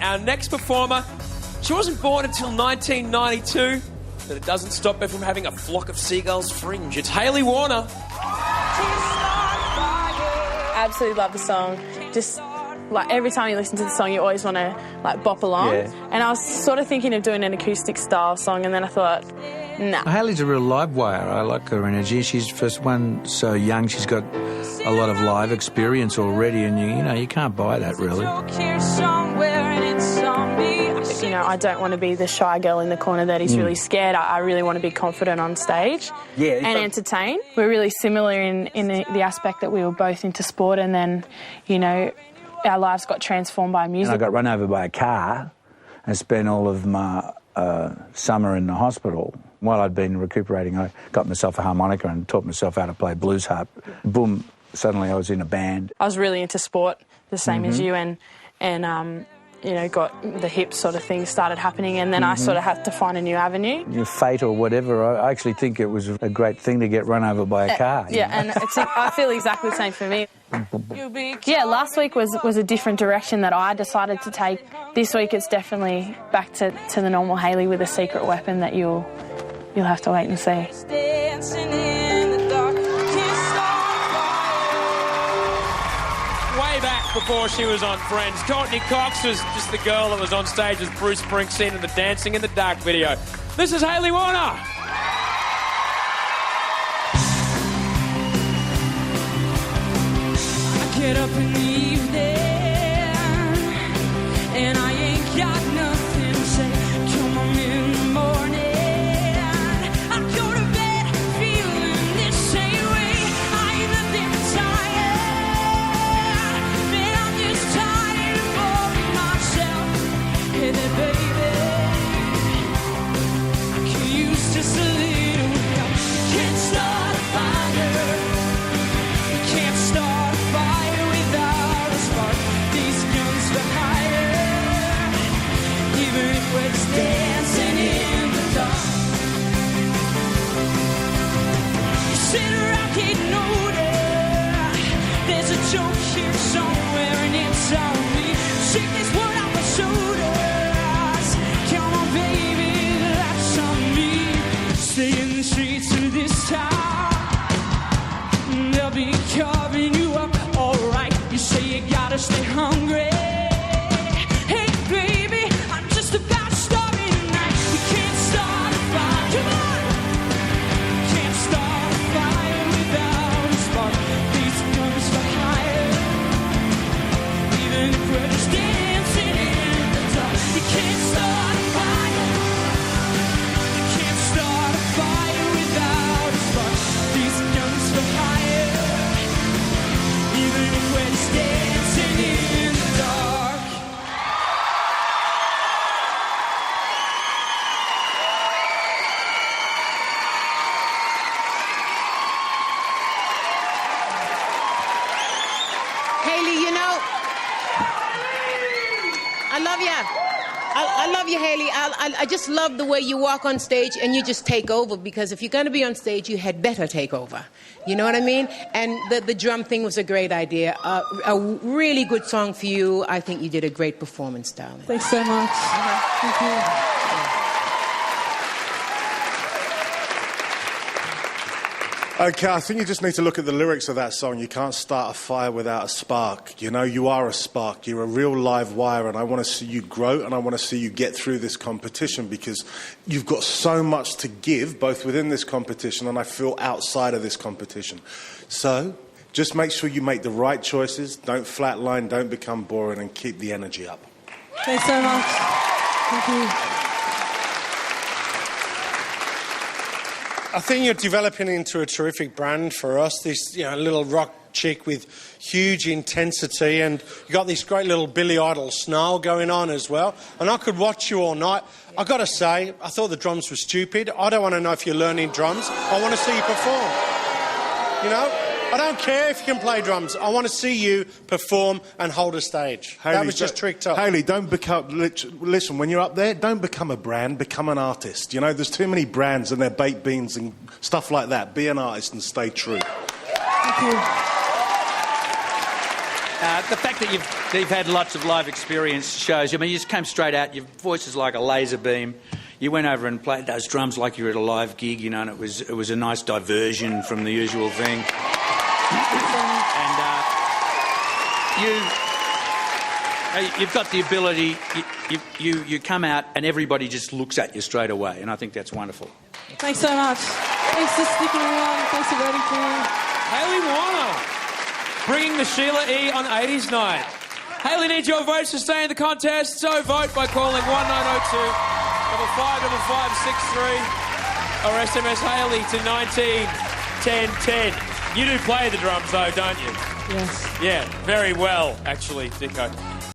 our next performer, she wasn't born until 1992, but it doesn't stop her from having a flock of seagulls fringe. It's Hayley Warner. Absolutely love the song. Just like every time you listen to the song, you always want to like bop along. Yeah. And I was sort of thinking of doing an acoustic style song, and then I thought, nah. Hayley's a real live wire. I like her energy. She's first one so young. She's got a lot of live experience already, and you can't buy that really. You know, I don't want to be the shy girl in the corner that is really scared. I really want to be confident on stage and entertain. We're really similar in the aspect that we were both into sport, and then, you know, our lives got transformed by music. And I got run over by a car and spent all of my summer in the hospital. While I'd been recuperating, I got myself a harmonica and taught myself how to play blues harp. Boom, suddenly I was in a band. I was really into sport, the same as you, and you know, got the hips sort of thing started happening, and then I sort of had to find a new avenue. Your fate or whatever, I actually think it was a great thing to get run over by a car. Yeah, and I feel exactly the same for me. Yeah, last week was a different direction that I decided to take. This week it's definitely back to the normal Hayley with a secret weapon that you'll have to wait and see. Way back before she was on Friends, Courtney Cox was just the girl that was on stage with Bruce Springsteen in the Dancing in the Dark video. This is Hayley Warner. I get up in the evening and I ain't got nothing to say. Come on in the morning. I go to bed feeling this same way. I ain't nothing tired. Man, I'm just tired of myself. Hey there, baby. I could use just a little help. Can't start a fire. Can't start a fire without a spark. These guns for hire. Even if we're just dancing in the dark. You sit around getting older. There's a joke here somewhere and it's on me. Shake this one off my shoulders. Come on, baby, that's on me. Stay in the streets of this town. They'll be carving you up, alright. You say you gotta stay hungry. Hey, baby, I'm just about starving tonight. We can't start a fire, come on! Can't start a fire without a spark. These guns for hire. Even if we're just dancing in the dark. You can't start a fire. You can't start a fire without a spark. These guns for hire. Even if we're just dancing in the dark. Hayley, you know, I love you. I love you, Hayley. I just love the way you walk on stage and you just take over, because if you're going to be on stage, you had better take over. You know what I mean? And the drum thing was a great idea. A really good song for you. I think you did a great performance, darling. Thanks so much. Thank you. Okay, I think you just need to look at the lyrics of that song. You can't start a fire without a spark. You know, you are a spark. You're a real live wire, and I want to see you grow, and I want to see you get through this competition, because you've got so much to give, both within this competition and I feel outside of this competition. So, just make sure you make the right choices, don't flatline, don't become boring, and keep the energy up. Thanks so much. Thank you. I think you're developing into a terrific brand for us. This, little rock chick with huge intensity, and you got this great little Billy Idol snarl going on as well. And I could watch you all night. I got to say, I thought the drums were stupid. I don't want to know if you're learning drums. I want to see you perform. I don't care if you can play drums. I want to see you perform and hold a stage. Hayley, that was just tricked up. Hayley, don't become... Listen, when you're up there, don't become a brand, become an artist. There's too many brands and they're baked beans and stuff like that. Be an artist and stay true. Thank you. The fact that you've had lots of live experience shows. I mean, you just came straight out. Your voice is like a laser beam. You went over and played those drums like you were at a live gig, you know, and it was a nice diversion from the usual thing. And you've got the ability. You come out and everybody just looks at you straight away, and I think that's wonderful. Thanks so much. Thanks for sticking around. Thanks for voting for me. Hayley Warner, bringing the Sheila E on 80s night. Hayley needs your votes to stay in the contest, so vote by calling 1902 555563 or SMS Hayley to 191010. You do play the drums though, don't you? Yes. Yeah, very well, actually, Dicko.